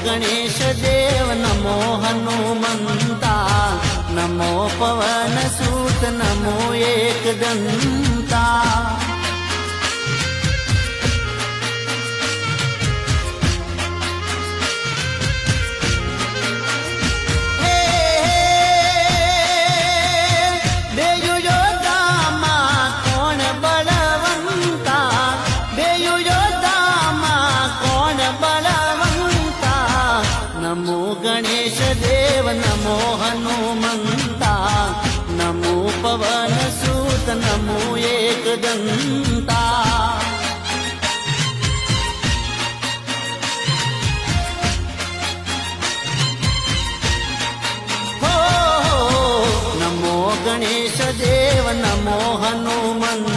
गणेश देव नमो हनुमंता नमो पवन सूत नमो एकदंता नमो गणेश देव नमो हनुमंता नमो पवन सूत नमो एकदंता हो नमो गणेश देव नमो हनुमंता